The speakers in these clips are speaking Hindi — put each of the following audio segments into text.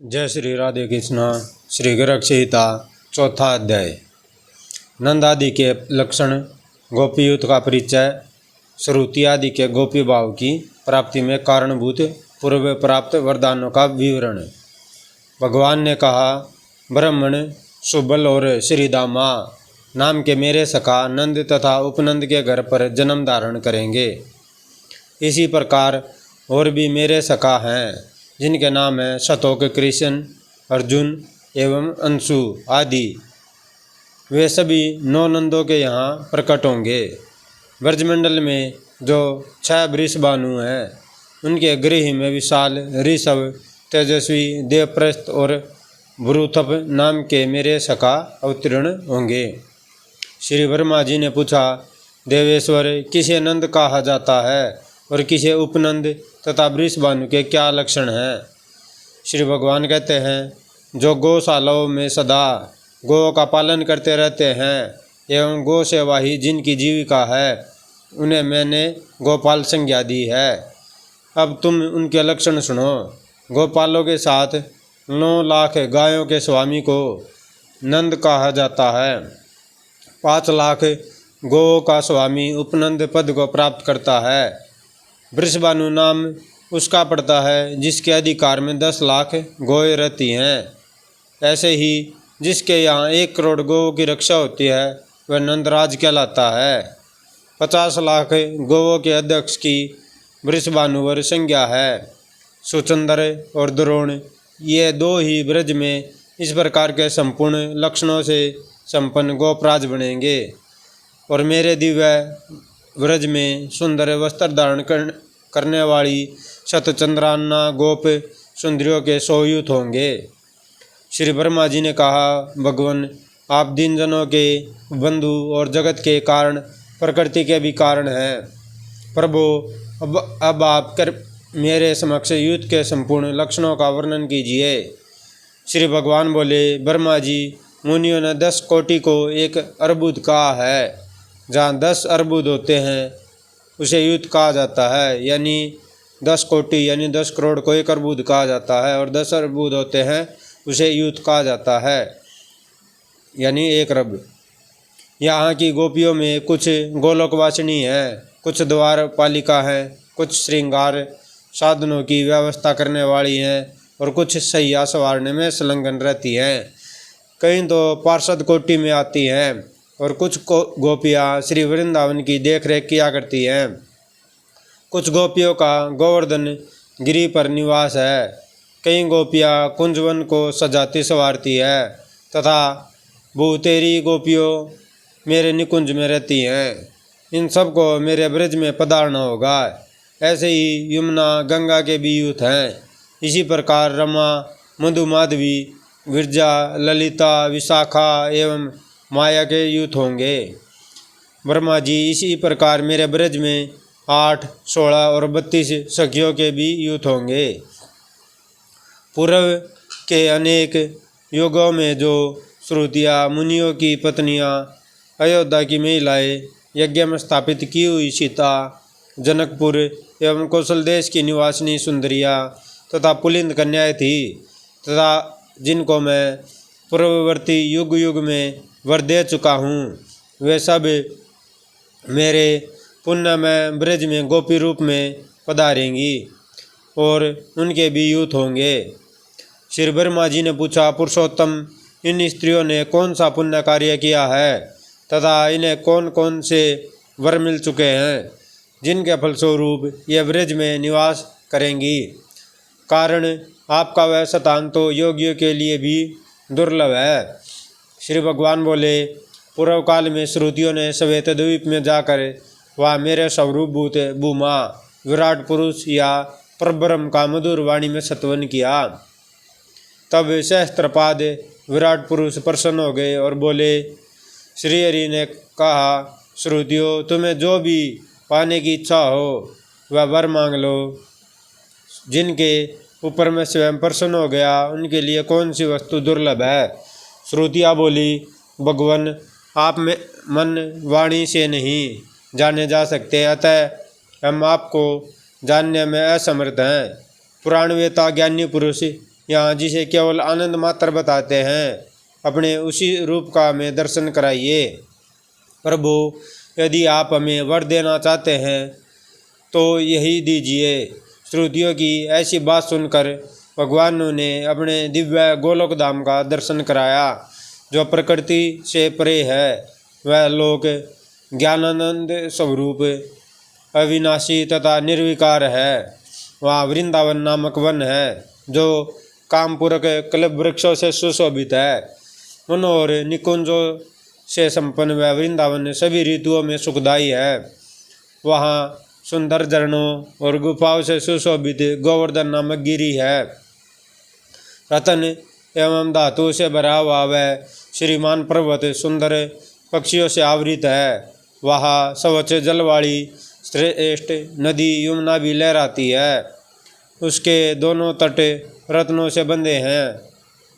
जय श्री राधे कृष्णा। श्री गर्ग संहिता चौथा अध्याय। नंद आदि के लक्षण, गोपी युद्ध का परिचय, श्रुति आदि के गोपी भाव की प्राप्ति में कारणभूत पूर्व प्राप्त वरदानों का विवरण। भगवान ने कहा, ब्राह्मण सुबल और श्रीदामा नाम के मेरे सखा नंद तथा उपनंद के घर पर जन्म धारण करेंगे। इसी प्रकार और भी मेरे सखा हैं जिनके नाम हैं शतोक, कृष्ण, अर्जुन एवं अंशु आदि। वे सभी 9 नंदों के यहाँ प्रकट होंगे। ब्रजमंडल में जो 6 वृषभानु हैं उनके गृह में विशाल, ऋषभ, तेजस्वी, देवप्रस्थ और भ्रूथप नाम के मेरे सखा अवतीर्ण होंगे। श्री ब्रह्मा जी ने पूछा, देवेश्वर, किसे नंद कहा जाता है और किसे उपनंद तथा वृषभानु के क्या लक्षण हैं? श्री भगवान कहते हैं, जो गौशालाओं में सदा गौ का पालन करते रहते हैं एवं गौ सेवा ही जिनकी जीविका है, उन्हें मैंने गोपाल संज्ञा दी है। अब तुम उनके लक्षण सुनो। गोपालों के साथ 9 लाख गायों के स्वामी को नंद कहा जाता है। 5 लाख गौ का स्वामी उपनंद पद को प्राप्त करता है। वृषभानु नाम उसका पड़ता है जिसके अधिकार में 10 लाख गौएं रहती हैं। ऐसे ही जिसके यहाँ 1 करोड़ गौओं की रक्षा होती है वह नंदराज कहलाता है। 50 लाख गौओं के अध्यक्ष की वृषभानुवर संज्ञा है। सुचंदर और द्रोण, ये 2 ही ब्रज में इस प्रकार के संपूर्ण लक्षणों से संपन्न गोपराज बनेंगे और मेरे दिव्य व्रज में सुंदर वस्त्र धारण करने वाली शतचंद्रान्ना गोप सुंदरियों के 100 यूथ होंगे। श्री ब्रह्मा जी ने कहा, भगवान, आप दीन जनों के बंधु और जगत के कारण, प्रकृति के भी कारण हैं। प्रभु, अब आप कर मेरे समक्ष युद्ध के संपूर्ण लक्षणों का वर्णन कीजिए। श्री भगवान बोले, ब्रह्मा जी, मुनियों ने 10 कोटि को 1 अर्बुद कहा है। जहाँ 10 अर्बुद होते हैं उसे युद्ध कहा जाता है, यानी 10 कोटि यानी 10 करोड़ को 1 अर्बुद कहा जाता है, और 10 अर्बुद होते हैं उसे युद्ध कहा जाता है, यानी 1 अरब। यहाँ की गोपियों में कुछ गोलोकवासिनी हैं, कुछ द्वार पालिका हैं, कुछ श्रृंगार साधनों की व्यवस्था करने वाली हैं और कुछ सैया संवारने में संलग्न रहती हैं। कहीं तो पार्षद कोटि में आती हैं और कुछ गोपियाँ श्री वृंदावन की देखरेख किया करती हैं। कुछ गोपियों का गोवर्धन गिरी पर निवास है। कई गोपियाँ कुंजवन को सजाती संवारती है तथा बहुतेरी गोपियों मेरे निकुंज में रहती हैं। इन सब को मेरे ब्रज में पधारना होगा। ऐसे ही यमुना, गंगा के भी यूथ हैं। इसी प्रकार रमा, मधुमाधवी, विरजा, ललिता, विशाखा एवं माया के यूथ होंगे। ब्रह्मा जी, इसी प्रकार मेरे ब्रज में 8, 16 और 32 सखियों के भी यूथ होंगे। पूर्व के अनेक युगों में जो श्रुतियाँ मुनियों की पत्नियाँ, अयोध्या की महिलाएं, यज्ञ में स्थापित की हुई सीता, जनकपुर एवं कौशल देश की निवासिनी सुंदरियाँ तथा पुलिंद कन्याएं थी, तथा जिनको मैं पूर्ववर्ती युग युग में वर दे चुका हूँ, वे सब मेरे पुण्य में ब्रज में गोपी रूप में पधारेंगी और उनके भी यूथ होंगे। श्री ब्रह्मा जी ने पूछा, पुरुषोत्तम, इन स्त्रियों ने कौन सा पुण्य कार्य किया है तथा इन्हें कौन कौन से वर मिल चुके हैं जिनके फलस्वरूप ये ब्रज में निवास करेंगी? कारण आपका वह स्थान तो योगियों के लिए भी दुर्लभ है। श्री भगवान बोले, पूर्व काल में श्रुतियों ने श्वेत द्वीप में जाकर वह मेरे स्वरूपभूत भूमा विराट पुरुष या परब्रह्म का मधुर वाणी में सत्वन किया। तब सहस्त्रपाद विराट पुरुष प्रसन्न हो गए और बोले, श्री हरि ने कहा, श्रुतियों, तुम्हें जो भी पाने की इच्छा हो वह वर मांग लो। जिनके ऊपर मैं स्वयं प्रसन्न हो गया उनके लिए कौन सी वस्तु दुर्लभ है? श्रुतियाँ बोली, भगवान, आप में मन वाणी से नहीं जाने जा सकते, अतः हम आपको जानने में असमर्थ हैं। पुराणवेता ज्ञानी पुरुष यहाँ जिसे केवल आनंद मात्र बताते हैं, अपने उसी रूप का हमें दर्शन कराइए। प्रभु, यदि आप हमें वर देना चाहते हैं तो यही दीजिए। श्रुतियों की ऐसी बात सुनकर भगवान ने अपने दिव्य गोलोक धाम का दर्शन कराया, जो प्रकृति से परे है। वह लोक ज्ञानानंद स्वरूप अविनाशी तथा निर्विकार है। वहाँ वृंदावन नामक वन है, जो कामपूरक कल्प वृक्षों से सुशोभित है। मनोहर निकुंजों से संपन्न वह वृंदावन सभी ऋतुओं में सुखदायी है। वहाँ सुंदर झरनों और गुफाओं से सुशोभित गोवर्धन नामक गिरी है। रतन एवं धातु से भरा हुआ वह श्रीमान पर्वत सुंदर पक्षियों से आवृत है। वहाँ स्वच्छ जल वाली श्रेष्ठ नदी यमुना भी लहराती है। उसके दोनों तट रत्नों से बंधे हैं।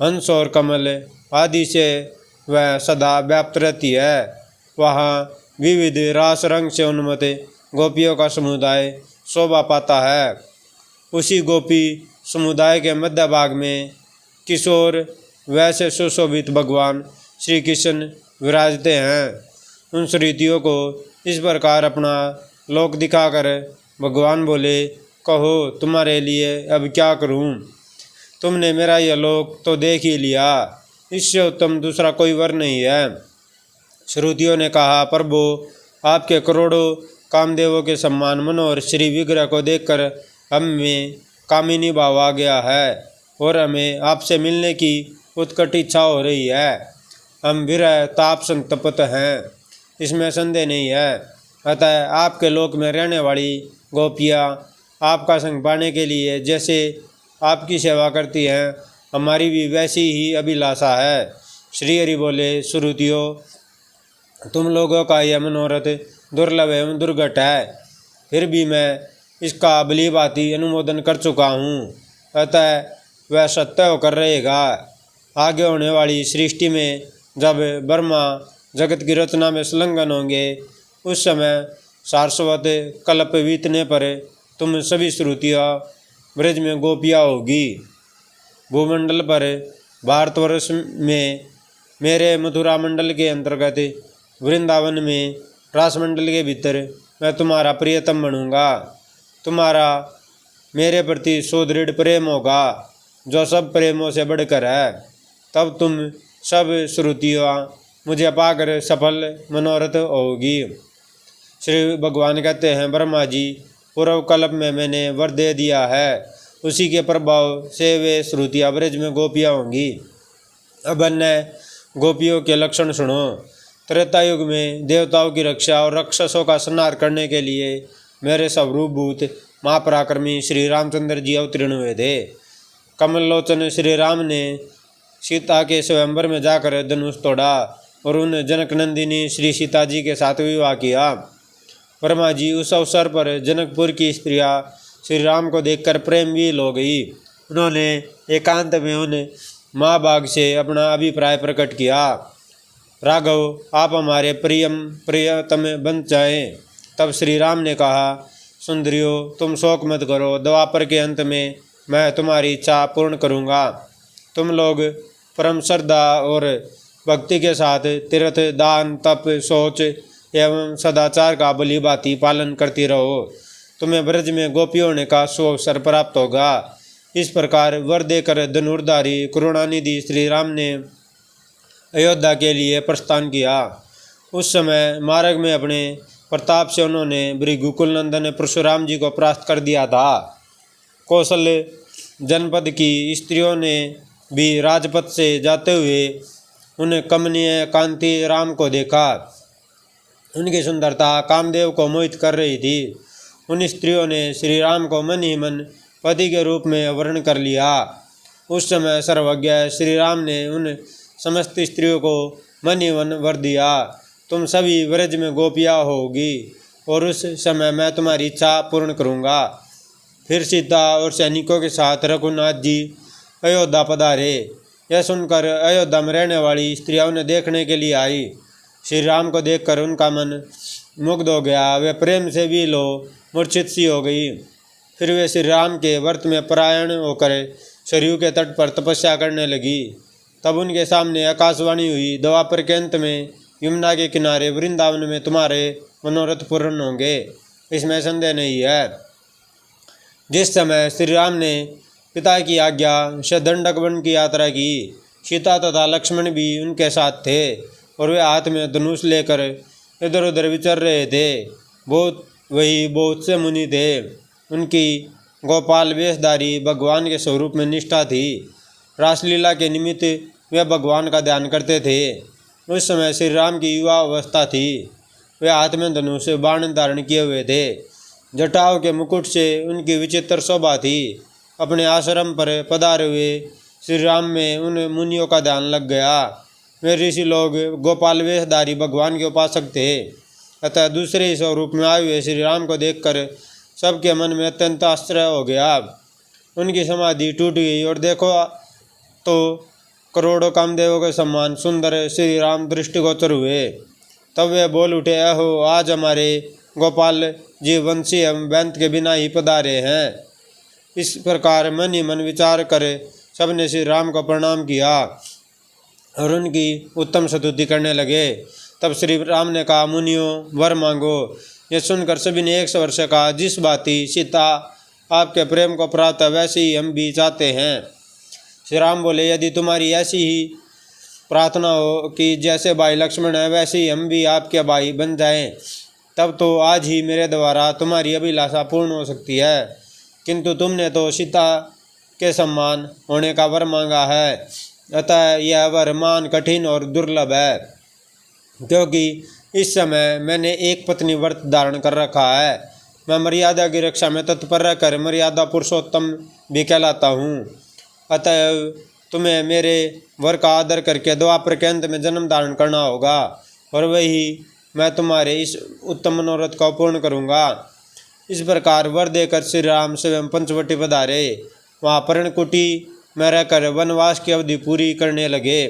हंस और कमल आदि से वह सदा व्याप्त रहती है। वहाँ विविध रास रंग से उन्मत्त गोपियों का समुदाय शोभा पाता है। उसी गोपी समुदाय के मध्य भाग में किशोर वैसे सुशोभित भगवान श्री कृष्ण विराजते हैं। उन श्रुतियों को इस प्रकार अपना लोक दिखाकर भगवान बोले, कहो तुम्हारे लिए अब क्या करूं? तुमने मेरा यह लोक तो देख ही लिया, इससे उत्तम दूसरा कोई वर नहीं है। श्रुतियों ने कहा, प्रभु, आपके करोड़ों कामदेवों के सम्मान मनोहर श्री विग्रह को देखकर हमें कामिनी भाव आ गया है और हमें आपसे मिलने की उत्कट इच्छा हो रही है। हम विरह ताप संतप्त हैं, इसमें संदेह नहीं है। अतः आपके लोक में रहने वाली गोपियाँ आपका संग पाने के लिए जैसे आपकी सेवा करती हैं, हमारी भी वैसी ही अभिलाषा है। श्री हरि बोले, श्रुतियों, तुम लोगों का यह मनोरथ दुर्लभ एवं दुर्घट है, फिर भी मैं इसका भली भांति अनुमोदन कर चुका हूँ, अतः वह सत्य होकर रहेगा। आगे होने वाली सृष्टि में जब ब्रह्मा जगत की रचना में संलग्न होंगे, उस समय सारस्वत कल्प बीतने पर तुम सभी श्रुतियाँ ब्रज में गोपियाँ होगी। भूमंडल पर भारतवर्ष में मेरे मथुरा मंडल के अंतर्गत वृंदावन में रासमंडल के भीतर मैं तुम्हारा प्रियतम बनूंगा। तुम्हारा मेरे प्रति सुदृढ़ प्रेम होगा, जो सब प्रेमों से बढ़कर है। तब तुम सब श्रुतियाँ मुझे पाकर सफल मनोरथ होगी। श्री भगवान कहते हैं, ब्रह्मा जी, पूर्व कल्प में मैंने वर दे दिया है, उसी के प्रभाव से वे श्रुतियाँ ब्रज में गोपियाँ होंगी। अब अन्य गोपियों के लक्षण सुनो। त्रेता युग में देवताओं की रक्षा और राक्षसों का संहार करने के लिए मेरे स्वरूपभूत महापराक्रमी श्री रामचंद्र जी अवतीर्ण हुए थे। कमल लोचन श्री राम ने सीता के स्वयंवर में जाकर धनुष तोड़ा और उन जनक नंदिनी श्री सीता जी के साथ विवाह किया। ब्रह्मा जी उस अवसर पर जनकपुर की स्त्रियां श्री राम को देखकर प्रेमवील हो गई। उन्होंने एकांत में उन माँ बाग से अपना अभिप्राय प्रकट किया, राघव, आप हमारे प्रियतम बन जाएं। तब श्री राम ने कहा, सुंदरियों, तुम शोक मत करो, द्वापर के अंत में मैं तुम्हारी इच्छा पूर्ण करूँगा। तुम लोग परम श्रद्धा और भक्ति के साथ तीर्थ, दान, तप, शौच एवं सदाचार का भली भांति पालन करती रहो। तुम्हें ब्रज में गोपियों होने का सुअवसर प्राप्त होगा। इस प्रकार वर देकर धनुर्धारी करुणानिधि श्री राम ने अयोध्या के लिए प्रस्थान किया। उस समय मार्ग में अपने प्रताप से उन्होंने भृगुकुल नंदन परशुराम जी को परास्त कर दिया था। कौशल जनपद की स्त्रियों ने भी राजपथ से जाते हुए उन कमनीय कांति राम को देखा। उनकी सुंदरता कामदेव को मोहित कर रही थी। उन स्त्रियों ने श्री राम को मन ही मन पति के रूप में वर्ण कर लिया। उस समय सर्वज्ञ श्री राम ने उन समस्त स्त्रियों को मन ही मन वर दिया, तुम सभी व्रज में गोपियाँ होगी और उस समय मैं तुम्हारी इच्छा पूर्ण करूँगा। फिर सीता और सैनिकों के साथ रघुनाथ जी अयोध्या पधारे। यह सुनकर अयोध्या में रहने वाली स्त्रियाँ उन्हें देखने के लिए आई। श्री राम को देखकर उनका मन मुग्ध हो गया। वे प्रेम से भी मूर्छित सी हो गई। फिर वे श्री राम के व्रत में परायण होकर सरयू के तट पर तपस्या करने लगी। तब उनके सामने आकाशवाणी हुई, द्वापर के अंत में यमुना के किनारे वृंदावन में तुम्हारे मनोरथ पूर्ण होंगे, इसमें संदेह नहीं है। जिस समय श्री राम ने पिता की आज्ञा से दंडक वन की यात्रा की, सीता तथा लक्ष्मण भी उनके साथ थे और वे हाथ में धनुष लेकर इधर उधर विचर रहे थे। बहुत से मुनि थे। उनकी गोपाल वेशधारी भगवान के स्वरूप में निष्ठा थी। रासलीला के निमित्त वे भगवान का ध्यान करते थे। उस समय श्री राम की युवा अवस्था थी। वे हाथ में धनुष बाण धारण किए हुए थे। जटाओं के मुकुट से उनकी विचित्र शोभा थी। अपने आश्रम पर पधारे हुए श्री राम में उन मुनियों का ध्यान लग गया। वे ऋषि लोग गोपाल वेशधारी भगवान के उपासक थे, अतः दूसरे ही स्वरूप में आए हुए श्री राम को देखकर सबके मन में अत्यंत आश्चर्य हो गया। उनकी समाधि टूट गई और देखो तो करोड़ों कामदेवों के समान सुंदर श्री राम दृष्टिगोचर हुए। तब वे बोल उठे, अहो आज हमारे गोपाल जी वंशी एवं वैंत के बिना ही पधारे हैं। इस प्रकार मन ही मन विचार कर सबने श्री राम को प्रणाम किया और उनकी उत्तम स्तुति करने लगे। तब श्री राम ने कहा, मुनियों वर मांगो। ये सुनकर सभी ने एक स्वर से कहा, जिस भांति सीता आपके प्रेम को प्राप्त वैसे ही हम भी चाहते हैं। श्री राम बोले, यदि तुम्हारी ऐसी ही प्रार्थना हो कि जैसे भाई लक्ष्मण है वैसे ही हम भी आपके भाई बन जाएं, तब तो आज ही मेरे द्वारा तुम्हारी अभिलाषा पूर्ण हो सकती है। किंतु तुमने तो सीता के समान होने का वर मांगा है, अतः यह वर मान कठिन और दुर्लभ है, क्योंकि इस समय मैंने एक पत्नी व्रत धारण कर रखा है। मैं मर्यादा की रक्षा में तत्पर रहकर मर्यादा पुरुषोत्तम भी कहलाता हूँ। अतः तुम्हें मेरे वर का आदर करके द्वापर के अंत में जन्म धारण करना होगा और वही मैं तुम्हारे इस उत्तम मनोरथ को पूर्ण करूँगा। इस प्रकार वर देकर श्री राम स्वयं पंचवटी पधारे। वहाँ पर्णकुटी में रहकर वनवास की अवधि पूरी करने लगे।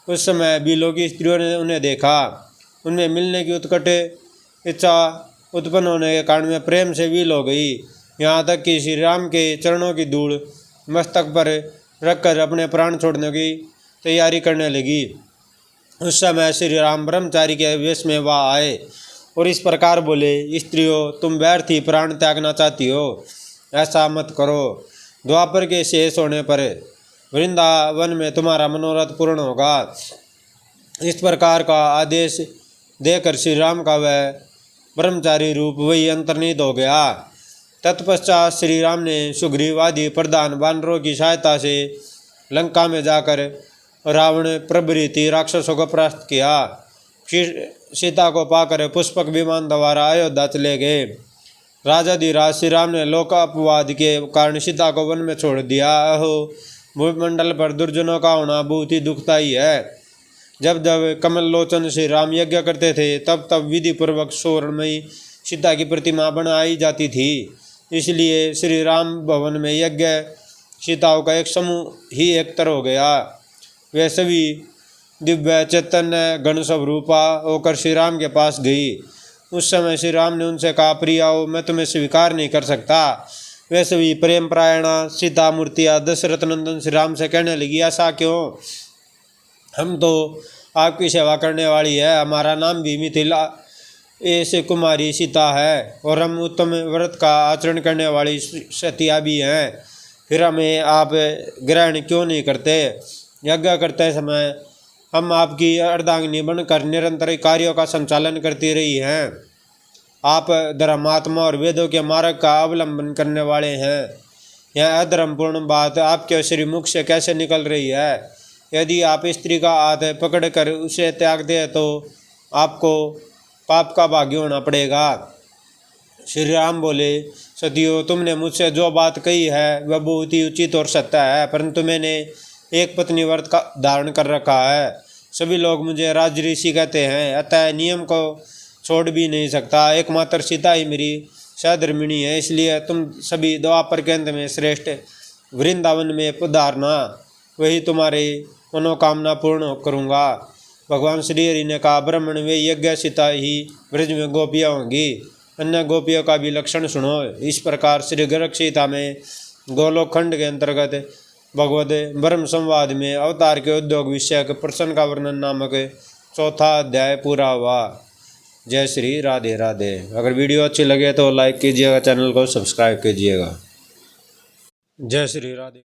उस समय बीलों की स्त्रियों ने उन्हें देखा। उनमें मिलने की उत्कट इच्छा उत्पन्न होने के कारण में प्रेम से विल हो गई। यहाँ तक कि श्री राम के चरणों की धूल मस्तक पर रखकर अपने प्राण छोड़ने की तैयारी करने लगी। उस समय श्री राम ब्रह्मचारी के वेश में वहाँ आए और इस प्रकार बोले, स्त्रियों तुम व्यर्थ ही प्राण त्यागना चाहती हो, ऐसा मत करो। द्वापर के शेष होने पर वृंदावन में तुम्हारा मनोरथ पूर्ण होगा। इस प्रकार का आदेश देकर श्री राम का वह ब्रह्मचारी रूप वही अंतर्निहित हो गया। तत्पश्चात श्री राम ने सुग्रीव आदि प्रधान वानरों की सहायता से लंका में जाकर रावण प्रभृति राक्षसों को परास्त किया। फिर सीता को पाकर पुष्पक विमान द्वारा अयोध्या चले गए। राजाधिराज श्री राम ने लोकापवाद के कारण सीता को वन में छोड़ दिया। अहो भूमंडल पर दुर्जनों का होना बहुत ही दुखदायी है। जब जब कमल लोचन श्री राम यज्ञ करते थे तब तब विधि पूर्वक स्वर्णमयी सीता की प्रतिमा बनाई जाती थी। इसलिए श्री राम भवन में यज्ञ सीताओं का एक समूह ही एकतर हो गया। वे सभी दिव्य चैतन्य गण स्वरूपा होकर श्री राम के पास गई। उस समय श्री राम ने उनसे कहा, प्रियाओ मैं तुम्हें स्वीकार नहीं कर सकता। वे सभी प्रेम प्रायणा सीता मूर्तियाँ दशरथ नंदन श्री राम से कहने लगी, ऐसा क्यों? हम तो आपकी सेवा करने वाली है। हमारा नाम भी मिथिला ऐसे कुमारी सीता है और हम उत्तम व्रत का आचरण करने वाली सतिया भी हैं। फिर हमें आप ग्रहण क्यों नहीं करते? यज्ञ करते समय हम आपकी अर्धांगिनी बनकर निरंतर कार्यों का संचालन करती रही हैं। आप धर्मात्मा और वेदों के मार्ग का अवलंबन करने वाले हैं। यह अधर्मपूर्ण बात आपके श्री मुख से कैसे निकल रही है? यदि आप स्त्री का हाथ पकड़कर उसे त्याग दे तो आपको पाप का भागी होना पड़ेगा। श्री राम बोले, सतियो तुमने मुझसे जो बात कही है वह बहुत ही उचित और सत्य है, परंतु मैंने एक पत्नी व्रत का धारण कर रखा है। सभी लोग मुझे राजऋषि कहते हैं, अतः नियम को छोड़ भी नहीं सकता। एकमात्र सीता ही मेरी सहधर्मिणी है, इसलिए तुम सभी द्वापर के अंत में श्रेष्ठ वृंदावन में पधारना, वही तुम्हारी मनोकामना पूर्ण करूँगा। भगवान श्री हरि ने कहा, ब्राह्मण वे यज्ञ सीता ही ब्रज में गोपियाँ होंगी, अन्य गोपियों का भी लक्षण सुनो। इस प्रकार श्री गर्ग सीता में गोलोक खंड के अंतर्गत भगवद ब्रह्म संवाद में अवतार के उद्योग विषयक प्रश्न का वर्णन नामक चौथा अध्याय पूरा हुआ। जय श्री राधे राधे। अगर वीडियो अच्छी लगे तो लाइक कीजिएगा, चैनल को सब्सक्राइब कीजिएगा। जय श्री राधे।